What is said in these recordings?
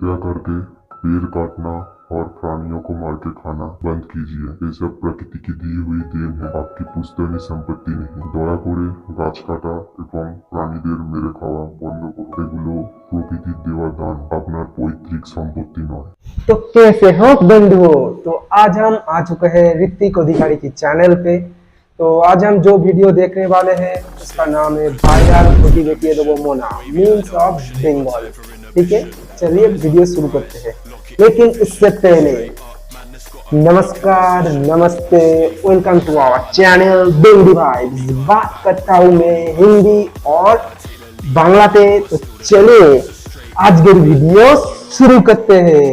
कृपया करके पेड़ काटना और प्राणियों को मार के खाना बंद कीजिए। ये सब प्रकृति की दी हुई देन है, आपकी पुश्तैनी संपत्ति नहीं। दया করে গাছ কাটা এবং প্রাণীদের মেরে খাওয়া বন্ধ করুন। এগুলো প্রকৃতির দেওয়া দান, আপনার পৈতৃক সম্পত্তি নয়। तो कैसे हो बंधुओं, तो आज हम आ चुके हैं ऋतिक अधिकारी की चैनल पे। तो आज हम जो वीडियो देखने वाले हैं उसका नाम है भाईराल खोटी बेटी दो मोना मीम्स ऑफ बंगाल। ठीक है, चलिए वीडियो शुरू करते हैं। लेकिन इससे पहले नमस्कार, नमस्ते, welcome to our channel Bendy vibes. बात करता हूँ मैं हिंदी और बांग्लाते। तो चलिए आज के वीडियो शुरू करते हैं।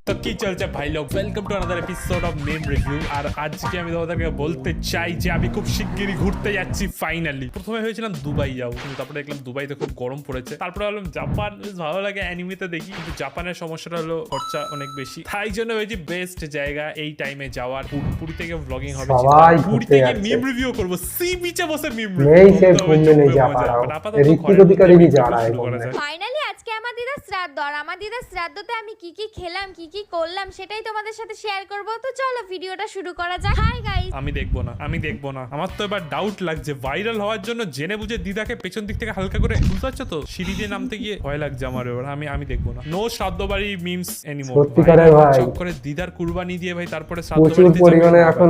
তো কি চলছে ভাই লোক, welcome to another episode of meme review. আর আজকে আমি তোমাদেরকে বলতে চাই যে আমি খুব শিগগিরই ঘুরতে যাচ্ছি ফাইনালি। প্রথমে ভেবেছিলাম দুবাই যাবো, কিন্তু তারপরে দেখলাম দুবাইতে খুব গরম পড়েছে। তারপরে ভাবলাম জাপান বেশ ভালো লাগে অ্যানিমেতে দেখি, কিন্তু জাপানের সমস্যাটা হলো খরচা অনেক বেশি। তাই জন্য ভেবেছি বেস্ট জায়গা এই টাইমে যাওয়ার পুরী থেকে ব্লগিং হবে, পুরী থেকে মিম রিভিউ করবো, সি বিচে বসে মিম রিভিউ। ফাইনালি আজকে আমার দিদার শ্রাদ্ধ, আর আমার দিদার শ্রাদ্ধতে আমি কি কি খেলাম কি কি করলাম সেটাই তোমাদের সাথে শেয়ার করব। তো চলো ভিডিওটা শুরু করা যাক। হাই গাইস, আমি দেখবো না। আমার তো এবার ডাউট লাগছে, ভাইরাল হওয়ার জন্য জেনে বুঝে দিদাকে পেছন দিক থেকে হালকা করে, বুঝতে পারছো তো, সিঁড়ি দিয়ে নামতে গিয়ে ভয় লাগছে আমার এবার। আমি দেখবো না। নো শ্রাদ্ধ বাড়ি মিমস এনিমোর। সত্যিকারের ভাই, চক করে দিদার কুরবানি দিয়ে ভাই তারপরে শ্রাদ্ধ প্রচুর পরিমাণে এখন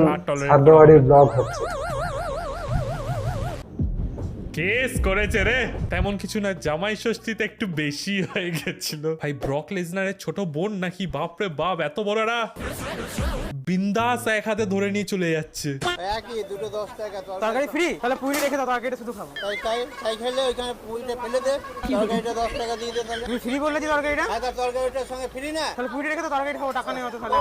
শ্রাদ্ধ বাড়ির ব্লগ হচ্ছে। কেস করেছে রে, তেমন কিছু না, জামাই ষষ্ঠীতে একটু বেশি হয়ে গেছিল ভাই। ব্রক লেসনারের ছোট বোন নাকি, বাপরে বাপ, এত বড়রা বিন্দাস এক হাতে ধরে নিয়ে চলে যাচ্ছে। একই দুটো 10 টাকা তরকারি ফ্রি, তাহলে পুরি রেখে দাও, তরকারিটা শুধু খাবো। তাই খেলে ওইখানে পুরিটা ফেলে দে, তরকারিটা 10 টাকা দিয়ে দে। তাহলে তুমি ফ্রি বললে যে তরকারিটা, হ্যাঁ তরকারিটার সঙ্গে ফ্রি না, তাহলে পুরি রেখে দাও, তরকারি খাবো, টাকা নেই অত। তাহলে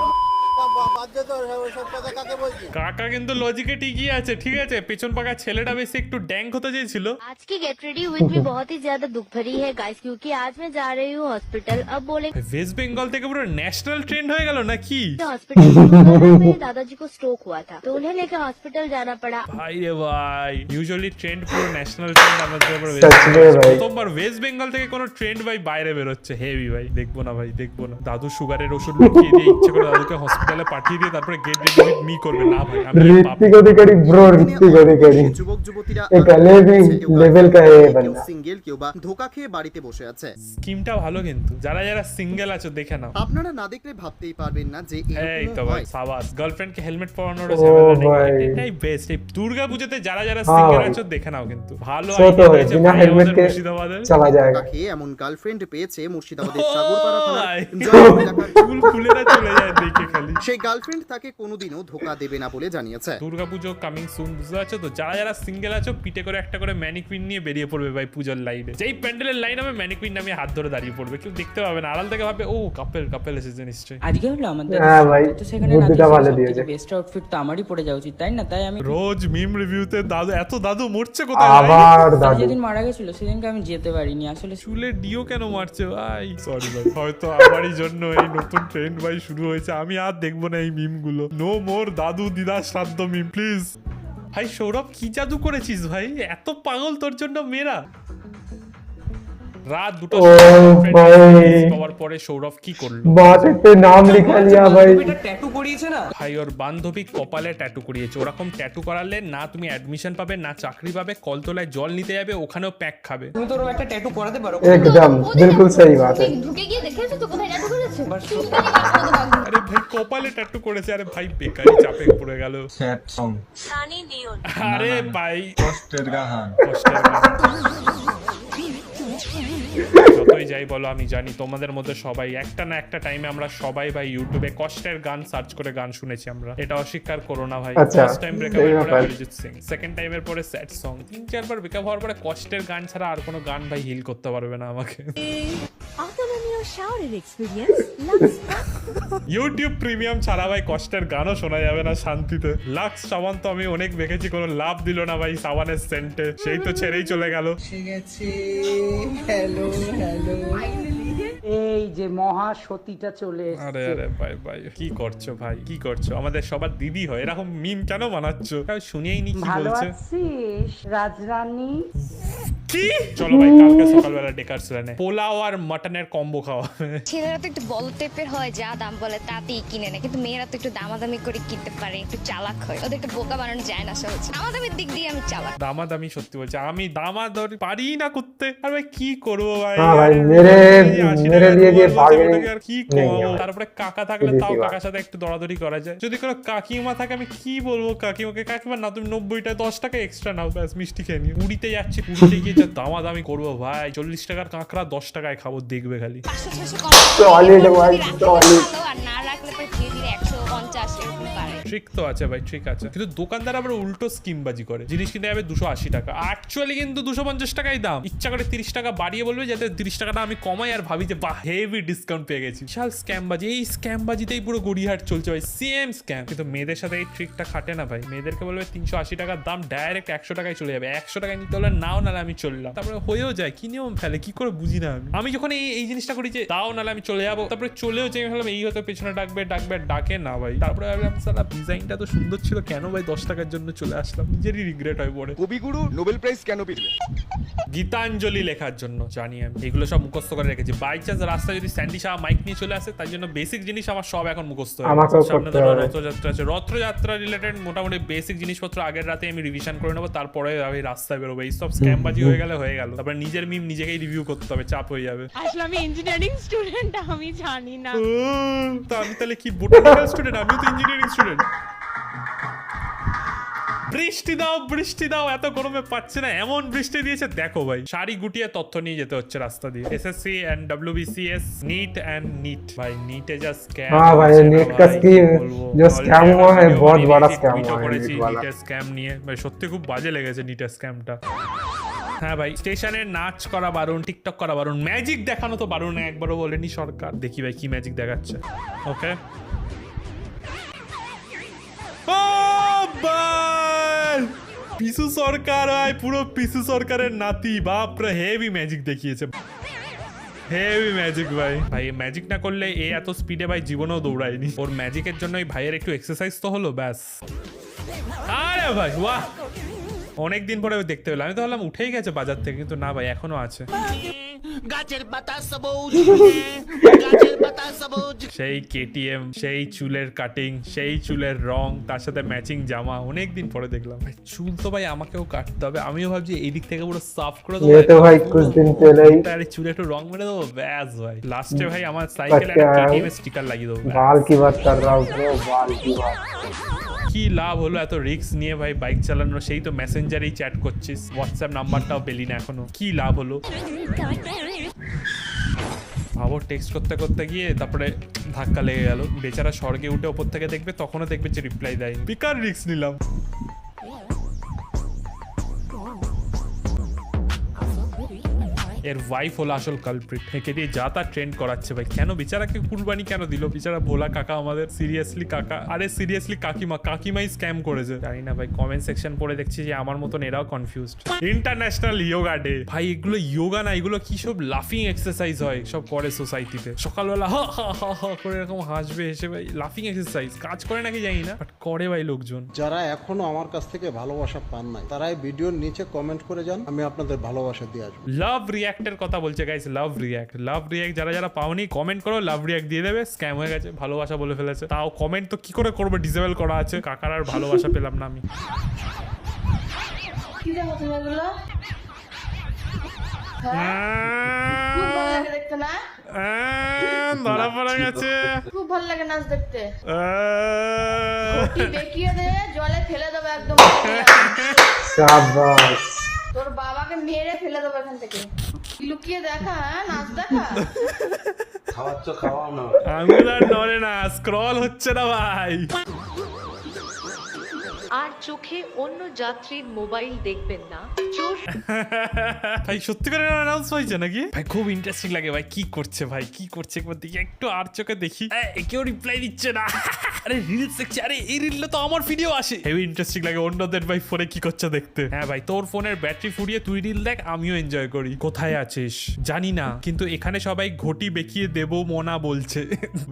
বাধ্য তো ওইসব কথা কাকে বলছি। কাকা কিন্তু লজিকে ঠিকই আছে, ঠিক আছে। পেছন পাকা ছেলেটা বেশি একটু ড্যাঙ্ক হতে চেয়েছিল। आज की गेट रेडी विद भी बहुत ही ज्यादा दुख भरी है गाइस, क्योंकि आज मैं जा रही हूँ हॉस्पिटल। अब बोले वेस्ट बेंगल থেকে পুরো ন্যাশনাল ট্রেন্ড হয়ে গেল নাকি? हॉस्पिटल मेरे दादाजी को स्ट्रोक हुआ था, तो उन्हें लेकर हॉस्पिटल जाना पड़ा। ভাই রে ভাই, ইউজুয়ালি ট্রেন্ড পুরো ন্যাশনাল ট্রেন্ড, আমাদের প্রথমবার ওয়েস্ট বেঙ্গল থেকে কোনো ট্রেন্ড ভাই বাইরে বেরোচ্ছে। হেভি ভাই, দেখবো না ভাই, দেখবো না। দাদু সুগারের ওষুধ লুকিয়ে দিয়ে ইচ্ছে করে দাদুকে হসপিটালে পাঠিয়ে দিয়ে তারপরে গেট রেডি উইথ মি করবে না ভাই। আমি ঋতিক অধিকারী ব্রো, ঋতিক অধিকারী যুবক যুবতীরা एक अलग ही लेवल का है बंदा। সিঙ্গেল কেউ বা ধোকা খেয়ে বাড়িতে বসে আছে। স্কিমটা ভালো, কিন্তু যারা যারা সিঙ্গেল আছো দেখে নাও। আপনারা না দেখলে ভাবতেই পারবেন না যে এই তো ভাই সাবাস, গার্লফ্রেন্ডকে হেলমেট পরানোর ও ঝামেলা নেই, ভাই। এটাই বেস্ট। এই দুর্গা পূজাতে যারা যারা হ্যাঁ সিঙ্গেল ভাই। আছো দেখে নাও, কিন্তু ভালো सो तो idea है, হয়েছে बिना ভাই हेलमेट আমাদের के মুর্শিদাবাদের। चला जाएगा। ধোকা খেয়ে এমন গার্লফ্রেন্ড পেয়েছে মুর্শিদাবাদের সাগরপাড়া ভাই, থানার জয়পুর এলাকার চুল খুলে না চলে যায় দেখে খালি। সেই গার্লফ্রেন্ড তাকে কোনোদিনও ধোকা দেবে না বলে জানিয়েছে। দুর্গাপুজো কামিং সুন, বুঝতে পারছো তো। যারা যারা সিঙ্গেল আছো পিঠে করে একটা করে ম্যানিকুইন নিয়ে বেরিয়ে পড়বে ভাই পূজার লাইনে। যেই প্যান্ডেলের লাইন হবে ম্যানিকুইন নামে হাত ধরে দাঁড়িয়ে পড়বে, কেউ দেখতে পাবে না। আড়াল থেকে ভাবে ও কাপেল এসেছে নিশ্চয়ই। আজকে হলো আমাদের হ্যাঁ ভাই, তো সেখানে বুদ্ধিটা ভালো দিয়েছে। বেস্ট আউটফিট তো আমারই পরে যাওয়া উচিত, তাই না? তাই আমি রোজ মিম রিভিউতে দাদু মরছে কোথায় ভাই? আবার দাদু যেদিন মারা গেছিল সেদিনকে আমি যেতে পারিনি আসলে। চুলে ডিও কেন মারছে ভাই? সরি ভাই, হয়তো আমারই জন্য এই নতুন ট্রেন্ড ভাই শুরু হয়েছে। আমি আর দেখবো না এই মিম গুলো। নো মোর দাদু দিদা শ্রাদ্ধ মিম প্লিজ। ভাই সৌরভ কি জাদু করেছিস ভাই, এত পাগল তোর জন্য মেয়েরা? রাত দুটো পাওয়ার পরে সৌরভ কি করলো? बात पे नाम लिखा लिया भाई। ট্যাটু করিয়েছে না ভাই ওর বান্ধবী কপালে ট্যাটু করিয়েছে। ওরকম ট্যাটু করালে না তুমি অ্যাডমিশন পাবে, না চাকরি পাবে, কলতলায় জল নিতে যাবে, ওখানেও প্যাক খাবে। তুমি তো একটা ট্যাটু করাতে পারো। एकदम बिल्कुल सही बात है। ঢুকে গিয়ে দেখেছো তো কোথায় ট্যাটু করেছে? আরে ভাই কপালে ট্যাটু করেছে, আরে ভাই বেকারি চাপে পড়ে গেল। স্যাড সং, আরে ভাই কষ্টের গান। যতই যাই বলো, আমি জানি তোমাদের মধ্যে সবাই একটা না একটা টাইমে আমরা সবাই ভাই ইউটিউবে কষ্টের গান সার্চ করে গান শুনেছি আমরা, এটা অস্বীকার করো না ভাই। আচ্ছা, ফার্স্ট টাইম ব্রেকআপের পরে অরিজিৎ সিং, সেকেন্ড টাইমের পরে স্যাড সং, 3-4 ব্রেকআপ হওয়ার পরে কষ্টের গান ছাড়া আর কোনো গান ভাই হিল করতে পারবে না আমাকে। ইউটিউব প্রিমিয়াম ছাড়া ভাই কষ্টের গানও শোনা যাবে না শান্তিতে। লাক্স সাবান তো আমি অনেক দেখেছি, কোনো লাভ দিল না ভাই সাবানের সেন্টে, সেই তো ছেড়েই চলে গেল। হ্যালো হ্যালো এই যে মহাসতীটা চলে আরে এসেছে। আরে ভাই ভাই কি করছো ভাই, কি করছো? আমাদের সবার দিদি হয়, এরকম মিম কেন বানাচ্ছ? শুনেই নি কি ভালো বলছে। আছিস রাজরানী? কি? চলো ভাই কালকে সকালবেলা ডেকার্সল্যান্ডে পোলাও আর মাটনের কম্বো খাওয়া হবে। ছেলেরা তো একটু বড় টাইপের হয়, যা দাম বলে তাতেই কিনে নেয়, কিন্তু মেয়েরা তো একটু দামাদামি করে কিনতে পারে, একটু চালাক হয়, ওদের একটু বোকা বানানো যায় না সহজে। দামাদামির দিক দিয়ে আমি চালাক। দামাদামি সত্যি বলছি, আমি দামাদামি পারি না করতে। আর ভাই কি করবো ভাই? हाँ भाई, আর मेरे 80 টাকা लिए ये বলছে, bargaining ওটাকে আর কি नहीं কমাবো? है। তারপরে কাকা থাকলে सीधी তাও सी बात। কাকার সাথে একটু দরাদরি করা যায়। যদি কোনো কাকিমা থাকে আমি কি বলবো কাকিমাকে, কাকিমা না তুমি 90টা 10 টাকা এক্সট্রা নাও, ব্যাস মিষ্টি খেয়ে নিও। পুরীতে যাচ্ছি, পুরীতে গিয়ে যা দামাদামি করবো ভাই, 40 টাকার কাঁকড়া 10 টাকায় খাবো, দেখবে খালি। 500-600 কম Solid भाई, solid। আর না রাখলে পরে ধীরে ধীরে 150 এরকম বাড়ে। ট্রিক তো আছে ভাই, ট্রিক আছে, কিন্তু দোকানদার আবার উল্টো স্কিমবাজি করে। জিনিস কিনতে যাবে 280 টাকা, অ্যাকচুয়ালি কিন্তু 250 টাকাই দাম। ইচ্ছা করে 30 টাকা বাড়িয়ে বলবে যাতে 30 টাকাটা আমি কমাই, আর ভাবি যে বাহ হেভি ডিসকাউন্ট পেয়ে গেছি। বিশাল স্ক্যামবাজি, এই স্ক্যামবাজিতেই পুরো গড়িয়াহাট চলছে ভাই, সেম স্ক্যাম। কিন্তু মেয়েদের সাথে এই ট্রিকটা খাটে না ভাই। মেয়েদেরকে বলবে 380 টাকার দাম, ডাইরেক্ট 100 টাকায় চলে যাবে। 100 টাকায় নিতে হলে নাও, নাহলে আমি চললাম। তারপরে হয়েও যায়, কি নিয়ম ফেলে কি করে বুঝি না আমি। আমি যখন এই জিনিসটা করি যে দাও নাহলে আমি চলে যাবো, তারপরে চলেও যাই, ভাবলাম এই হয়তো পেছনে ডাকবে, ডাকে না ভাই। তারপরে ভাবলাম সালা ডিজাইনটা তো সুন্দর ছিল, কেন ভাই 10 টাকার জন্য চলে আসলাম। নিজেরই রিগ্রেট হয় পরে। কবিগুরু নোবেল প্রাইজ কেন পেলেন? গীতাঞ্জলি লেখার জন্য, জানি আমি এগুলো সব মুখস্থ করে রেখেছি। বাই চান্স রাস্তায় যদি স্যান্ডি শাহ মাইক নিয়ে চলে আসে, তার জন্য বেসিক জিনিস আমার সব এখন মুখস্থ হয়ে আমাকেও গেছে। সামনে করতে ধরো হবে। রথযাত্রা আছে, রথযাত্রা রিলেটেড মোটামুটি বেসিক জিনিসপত্র আগের রাতে আমি রিভিশন করে নেবো, তারপরে আমি রাস্তায় বেরোবো। এই সব স্ক্যামবাজি হয়ে গেল। তারপরে নিজের মিম নিজেকেই রিভিউ করতে হবে, চাপ হয়ে যাবে। আসলে আমি ইঞ্জিনিয়ারিং স্টুডেন্ট, আমি জানি না। তো আমি তাহলে কি বোটানিক্যাল স্টুডেন্ট? আমিও তো ইঞ্জিনিয়ারিং স্টুডেন্ট। বৃষ্টি দাও, এত গরমে পাচ্ছে না, এমন বৃষ্টি দিয়েছে দেখো ভাই। শাড়ি গুটিয়ে তথ্য নিয়ে যেতে হচ্ছে রাস্তা দিয়ে। एसएससी एंड WBCS नीट भाई, नीटे जा स्कैम। हाँ भाई, नीट का स्कीम जो स्कैम हुआ है, बहुत बड़ा स्कैम हुआ है नीट वाला। नीटेर স্ক্যাম নিয়ে ভাই সত্যি খুব বাজে লেগেছে नीटेर স্ক্যামটা। হ্যাঁ ভাই, স্টেশনে নাচ করা বারণ, টিকটক করা বারণ, ম্যাজিক দেখানো তো বারণ, একবারও বলেনি সরকার। দেখি ভাই কি ম্যাজিক দেখাচ্ছে। ওকে পিসু সরকার ভাই, পুরো পিসু সরকারের নাতি, বাপরে হেভি ম্যাজিক দেখিয়েছে, হেভি ম্যাজিক ভাই। ভাই ম্যাজিক না করলে এ এত স্পিডে ভাই জীবনেও দৌড়ায়নি। ওর ম্যাজিকের জন্য এই ভাইয়ের একটু এক্সারসাইজ তো হলো, ব্যাস। আরে ভাই বাহ, অনেকদিন পরে দেখতে পেলাম। আমি তো ভাবলাম উঠেই গেছে বাজার থেকে, কিন্তু না ভাই এখনো আছে। সেই কেটিএম, সেই চুলের কাটিং, সেই চুলের রং, তার সাথে ম্যাচিং জামা, অনেকদিন পরে দেখলাম। ভাই চুল তো ভাই আমাকেও কাটতে হবে। আমিও ভাবছি এই দিক থেকে পুরো সাফ করে দেবো। ये तो भाई कुछ दिन पहले ही আরে চুলে একটু রং মেরে দেবো, ব্যাস ভাই। লাস্টে ভাই আমার সাইকেলে একটা কেটিএম এর স্টিকার লাগিয়ে দেবো। बाल की बात कर रहा हूँ bro, बाल की बात। কি লাভ হলো এত রিস্ক নিয়ে ভাই বাইক চালানোর? সেই তো মেসেঞ্জারেই চ্যাট করছিস, হোয়াটসঅ্যাপ নাম্বারটাও পেলি না এখনো, কি লাভ হলো? ভাবো টেক্সট করতে করতে গিয়ে তারপরে ধাক্কা লেগে গেল। বেচারা স্বর্গে উঠে ওপর থেকে দেখবে, তখনও দেখবে যে রিপ্লাই দেয়। বেকার রিস্ক নিলাম। এর ওয়াইফ হলো আসল কালপ্রিট। একে দিয়ে যা তা ট্রেন্ড করাচ্ছে ভাই। কেন বেচারাকে কুরবানি কেন দিল? বেচারা ভোলা কাকা আমাদের, সিরিয়াসলি কাকা, আরে সিরিয়াসলি কাকিমাই স্ক্যাম করেছে। জানি না ভাই, কমেন্ট সেকশন পড়ে দেখছি যে আমার মতন এরাও কনফিউজড। ইন্টারন্যাশনাল ইয়োগা ডে ভাই, এগুলো ইয়োগা না, এগুলো কি সব লাফিং এক্সারসাইজ হয়, সব করে সোসাইটিতে। সকালবেলা হা হা হা হা করে এরকম হাসবে হেসে ভাই, লাফিং এক্সারসাইজ। কাজ করে নাকি জানি না, বাট করে ভাই লোকজন। যারা এখনো আমার কাছ থেকে ভালোবাসা পান নাই, তারা এই ভিডিওর নিচে কমেন্ট করে যান, আমি আপনাদের ভালোবাসা দিয়ে আসবো। লাভ রিয়াক্টের কথা বলছে গাইস, লাভ রিয়াক্ট যারা পাওনি কমেন্ট করো, লাভ রিয়াক্ট দিয়ে দেবে। স্ক্যাম হয়ে গেছে, ভালোবাসা বলে ফেলেছে। তাও কমেন্ট তো কি করে করবে, ডিসেবল করা আছে। কাকার আর ভালোবাসা পেলাম না আমি। কি দেখো তুমি এগুলো? দেখতে না ধরা পড়া গেছে। খুব ভালো লাগে নাচ দেখতে। দেখিয়ে দে, জলে ফেলে দেবো একদম। शाबाश। তোর বাবাকে মেরে ফেলে দেবো এখান থেকে। লুকিয়ে দেখা, নাচ দেখা। খাওয়াচ্ছ, খাওয়াও না। আঙুল আর নড়ে না, স্ক্রল হচ্ছে না ভাই। আর চোখে অন্য যাত্রীর মোবাইল দেখবেন না। চোর ভাই সত্যি করে অ্যানাউন্স হয়েছে নাকি? ভাই খুব ইন্টারেস্টিং লাগে ভাই, কি করছে ভাই, কি করছে একবার দেখি, একটু আর চোখে দেখি। কেউ রিপ্লাই দিচ্ছে না। আরে রিলস দেখছি, আরে এই রিলে তো আমার ভিডিও আসে। হেভি ইন্টারেস্টিং লাগে অন্যদের ভাই ফোনে কি করছে দেখতে। হ্যাঁ ভাই, তোর ফোনের ব্যাটারি ফুরিয়ে তুই রিল দেখ, আমিও এনজয় করি। কোথায় আছিস জানি না, কিন্তু এখানে সবাই ঘটি বেঁকিয়ে দেব মোনা বলছে।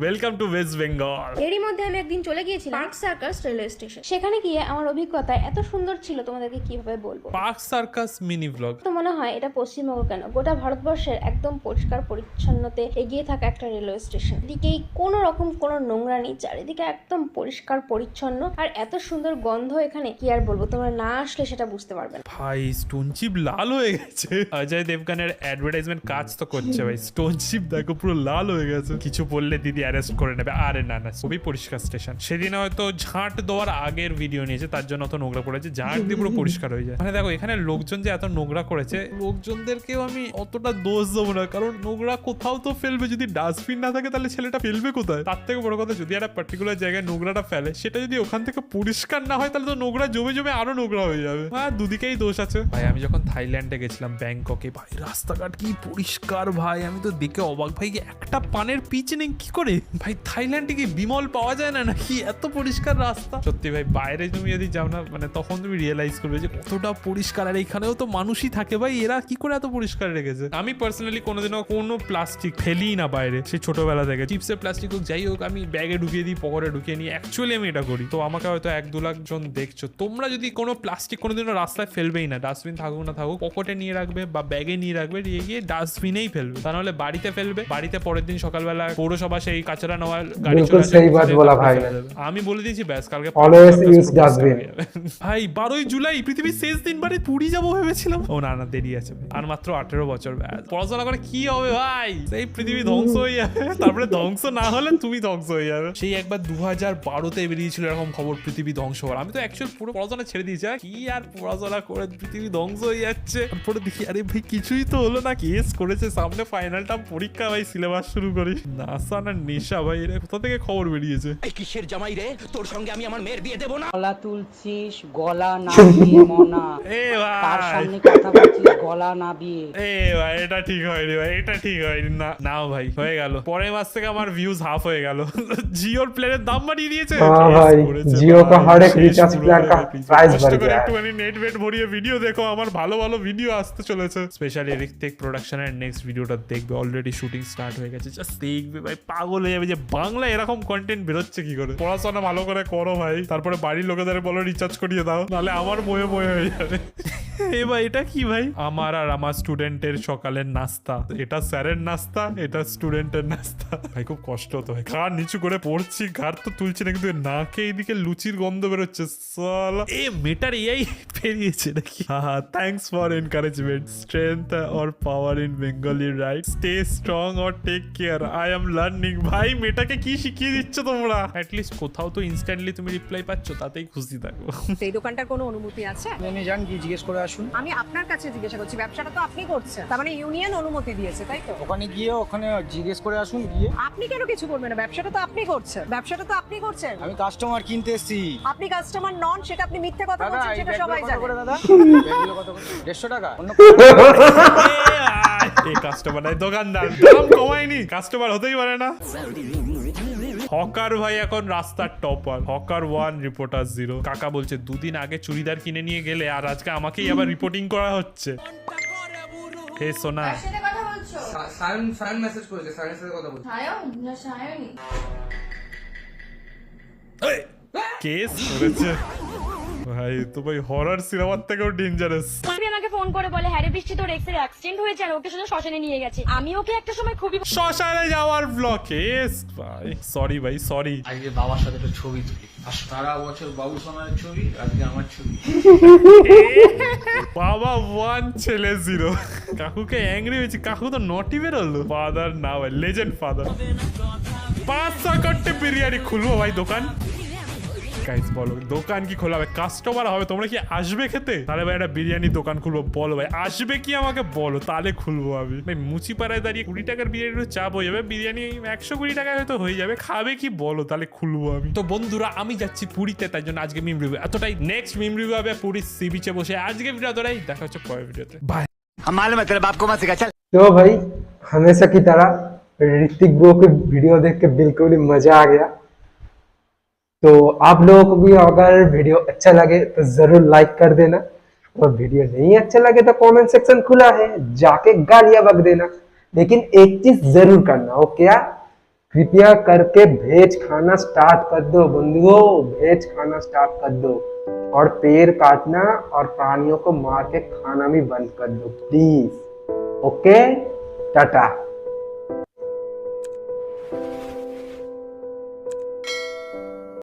Welcome to West Bengal. এরই মধ্যে আমি একদিন চলে গিয়েছিলাম পার্ক সার্কাস রেলওয়ে স্টেশন। সেখানে গিয়ে আমার অভিজ্ঞতা এত সুন্দর ছিল, তোমাদেরকে কিভাবে বলবো। Park circus mini blog. তো মনে হয় এটা পশ্চিমবঙ্গ কেন, গোটা ভারতবর্ষের একদম পরিষ্কার পরিচ্ছন্নতে এগিয়ে থাকা একটা রেলওয়ে স্টেশন। এদিকেই কোনো রকম কোনো নোংরা নেই, চারিদিকে একদম পরিষ্কার পরিচ্ছন্ন, আর এত সুন্দর গন্ধ এখানে কি আর বলবো, তোমরা না আসলে সেটা বুঝতে পারবে না। ভাই স্টোনচিপ লাল হয়ে গেছে। অজয় দেবগানের অ্যাডভার্টাইজমেন্ট কাজ তো করছে ভাই, স্টোনচিপ দেখো পুরো লাল হয়ে গেছে। কিছু বললে দিদি অ্যারেস্ট করে নেবে। আরে না না, খুবই পরিষ্কার স্টেশন। সেদিন হয়তো ঝাঁট দেওয়ার আগের ভিডিও নিয়েছে, তার জন্য অত নোংরা পড়েছে, ঝাঁট দিয়ে পুরো পরিষ্কার হয়ে যায়। মানে দেখো এখানে লোকজন যে এত নোংরা করেছে, লোকজনদেরকেও আমি অতটা দোষ দেবো না, কারণ নোংরা কোথাও তো ফেলবে। যদি ডাস্টবিন না থাকে তাহলে ছেলেটা ফেলবে কোথায়? তার থেকে বড় কথা, যদি একটা পার্টিকুলার জায়গায় নোংরাটা ফেলে, সেটা যদি ওখান থেকে পরিষ্কার না হয়, তাহলে তো নোংরা জমে জমে আরো নোংরা হয়ে যাবে। হ্যাঁ, দুদিকেই দোষ আছে ভাই। আমি যখন থাইল্যান্ডে গেছিলাম ব্যাংককে, ভাই রাস্তাঘাট কি পরিষ্কার ভাই, আমি তো দেখে অবাক। ভাই একটা পানের পিচ নেই কি করে? ভাই থাইল্যান্ডে কি বিমল পাওয়া যায় না নাকি? এত পরিষ্কার রাস্তা। সত্যি ভাই, বাইরে তুমি যদি যাও না, মানে তখন তুমি রিয়েলাইজ করবে যে কতটা পরিষ্কার। আর এখানেও তো মানুষই থাকে ভাই, এরা কি করে এত পরিষ্কার রেখেছে। আমি পার্সোনালি কোনোদিনও কোনো প্লাস্টিক ফেলি না বাইরে, সেই ছোটবেলা থেকে। চিপসের প্লাস্টিক হোক যাই হোক, আমি ব্যাগে ঢুকিয়ে দিই, পকেটে ঢুকিয়ে নিই। অ্যাকচুয়ালি আমি এটা করি। তো আমাকে হয়তো 1-2 লাখ জন দেখছো, তোমরা যদি কোনো প্লাস্টিক কোনোদিনও রাস্তায় ফেলবেই না, ডাস্টবিন থাকুক না থাকুক, পকেটে নিয়ে রাখবে বা ব্যাগে নিয়ে রাখবে, নিয়ে গিয়ে ডাস্টবিনেই ফেলবে। তা নাহলে বাড়িতে ফেলবে, বাড়িতে পরের দিন সকালবেলা পৌরসভা সেই কাঁচরা নেওয়ার গাড়ি চলে আসে। আমি বলে দিয়েছি ব্যাস, কালকে অলওয়েজ ইউজ ডাস্টবিন। ভাই 12ই জুলাই পৃথিবীর শেষ দিন, বারে পুরী যাবো ভেবেছিলাম। ও না না, দেরি আছে আর মাত্র 18 বছর। পড়াশোনা করে কি হবে ভাই, সেই পৃথিবী ধ্বংস হয়ে যাবে। তারপরে ধ্বংস না হলে তুমি ধ্বংস হয়ে যাবে। সেই একবার 2012-তে বেরিয়েছিল এরকম খবর, পৃথিবী ধ্বংস হওয়ার। আমি তো অ্যাকচুয়াল পুরো পড়াশোনা ছেড়ে দিয়েছি, কি আর পড়াশোনা করে পৃথিবী ধ্বংস হয়ে যাচ্ছে। তারপরে দেখি আরে ভাই কিছুই তো হলো না, কেস করেছে সামনে, ফাইনাল টার্ম পরীক্ষা, ভাই সিলেবাস শুরু করি। নাসা না নেশা ভাই, এরা কোথা থেকে খবর বেরিয়েছে? কিসের জামাই রে, তোর সঙ্গে আমি আমার মেয়ের বিয়ে দেবো না। গলা তুলছিস গলা না দিয়ে মনা, এ তার ভাই, সামনে কথা বলছিস গলা না দিয়ে। এ ভাই এটা ঠিক হয়নি ভাই, এটা ঠিক হয়নি। না নাও ভাই, হয়ে গেল। পরের মাস থেকে আমার ভিউজ হাফ হয়ে গেল। জিওর প্ল্যানের দাম বাড়িয়ে দিয়েছে। हाँ भाई, जियो का हर एक रिचार्ज प्लान का प्राइस बढ़ गया है। একটুখানি নেট বেট ভরিয়ে ভিডিও দেখো, আমার ভালো ভালো ভিডিও আসতে চলেছে। স্পেশালি ঋত্বিক প্রোডাকশনের নেক্সট ভিডিওটা দেখবে, অলরেডি শুটিং স্টার্ট হয়ে গেছে। জাস্ট দেখবে ভাই, পাগল হয়ে যাবে যে বাংলা এরকম কন্টেন্ট বেরোচ্ছে কি করে। পড়াশোনা ভালো করে করো ভাই, তারপরে বাড়ির লোকেদের বলো রিচার্জ করিয়ে দাও, নাহলে আমার বয়ে বয়ে হয়ে যাবে। এ ভাই এটা কি ভাই? আমার আর আমার স্টুডেন্টের সকালের নাস্তা, এটা স্যারের নাস্তা, এটা স্টুডেন্টের নাস্তা। ভাই খুব কষ্ট হতো ভাই, ঘাড় নিচু করে পড়ছি, ঘাড় তো তুলছি না, কিন্তু নাকে এইদিকে লুচির গন্ধ বেরোচ্ছে। সালা এ মেটার এই পেরিয়েছে নাকি? হ্যাঁ, thanks for encouragement. Strength or power in Bengali right, stay strong or take care, I am learning. ভাই মেটাকে কি শিখিয়ে দিচ্ছ তোমরা? অ্যাটলিস্ট কোথাও তো ইনস্ট্যান্টলি তুমি রিপ্লাই পাচ্ছ, তাতেই খুশি থাকো। এই দোকানটার কোনো অনুমতি আছে? আপনি যান কি জিজ্ঞেস করে আসুন। আমি আপনার কাছে জিজ্ঞাসা করছি, ব্যবসাটা তো আপনি করছেন, তার মানে ইউনিয়ন অনুমতি দিয়েছে তাই তো? ওখানে গিয়ে ওখানে জিজ্ঞেস করে আসুন গিয়ে। আপনি কেন কিছু করবেন না? ব্যবসাটা তো আপনি করছেন, ব্যবসাটা তো আপনি করছেন। আমি কাস্টমার কিনতে এসেছি। আপনি কাস্টমার নন, সেটা আপনি মিথ্যে কথা বলছেন, এই সেটা ব্যাগগুলো সবাই কত জানে। করে দাদা? ব্যাগগুলো কত করে? 150 টাকা। অন্য এই কাস্টমার নাই, দোকানদার দাম কমায়নি, কাস্টমার হতেই পারে না। হকার ভাই এখন রাস্তার টপার, হকার 1 রিপোর্টার 0। কাকা বলছে 2 দিন আগে চুড়িদার কিনে নিয়ে গেলে, আর আজকে আমাকেই আবার রিপোর্টিং করা হচ্ছে। হে সোনা, সাথে কথা বলছো? সায়ন মেসেজ করেছে, সায়নের সাথে কথা বলছি। সায়ন না সায়নী? কেস করেছে ভাই, তো ভাই হরর সিনেমার থেকেও ডেঞ্জারাস। তুমি আমাকে ফোন করে বলে হ্যারি বৃষ্টি তোর এক্সের অ্যাক্সিডেন্ট হয়েছে আর ওকে শুধু শ্মশানে নিয়ে গেছে। আমি ওকে একটা সময় খুবই শ্মশানে যাওয়ার ব্লগ। কেস ভাই, সরি ভাই সরি। আজকে বাবার সাথে একটা ছবি তুলি, আর সারা বছর বাবু সোনার ছবি, আজকে আমার ছবি। বাবা 1 ছেলে 0। কাকুকে অ্যাংরি হয়েছে, কাকু তো নটি বেরোলো। ফাদার না ভাই, লেজেন্ড ফাদার। 500 করতে বিরিয়ানি খুলবো ভাই দোকান। গাইস বলো দোকান কি খোলা হবে? কাস্টমার হবে, তোমরা কি আসবে খেতে? তাহলে ভাই একটা বিরিয়ানির দোকান খুলবো। বলো ভাই আসবে কি আমাকে বলো, তাহলে খুলবো আমি। ভাই মুচিপাড়ায় দাঁড়িয়ে 20 টাকার বিরিয়ানির চাপ হয়ে যাবে, বিরিয়ানি 120 টাকায় হয়তো হয়ে যাবে। খাবে কি বলো, তাহলে খুলবো আমি। তো বন্ধুরা আমি যাচ্ছি পুরীতে, তাই জন্য আজকে মিম রিভিউ এতটাই। নেক্সট মিম রিভিউ হবে পুরীর সি বিচে বসে। আজকে ভিডিও এতটাই, দেখা হচ্ছে পরের ভিডিওতে। বাই। तो भाई हमेशा की तरह ऋतिक ब्रो के वीडियो देख के बिल्कुल ही मजा आ गया। तो आप लोगों को भी अगर वीडियो अच्छा लगे तो जरूर लाइक कर देना, और वीडियो नहीं अच्छा लगे तो कमेंट सेक्शन खुला है, जाके गालियां बक देना। लेकिन एक चीज जरूर करना, वो क्या? कृपया करके वेज खाना स्टार्ट कर दो बंधुओं, वेज खाना स्टार्ट कर दो, और पेड़ काटना और प्राणियों को मार के खाना भी बंद कर दो प्लीज। ओके, टाटा।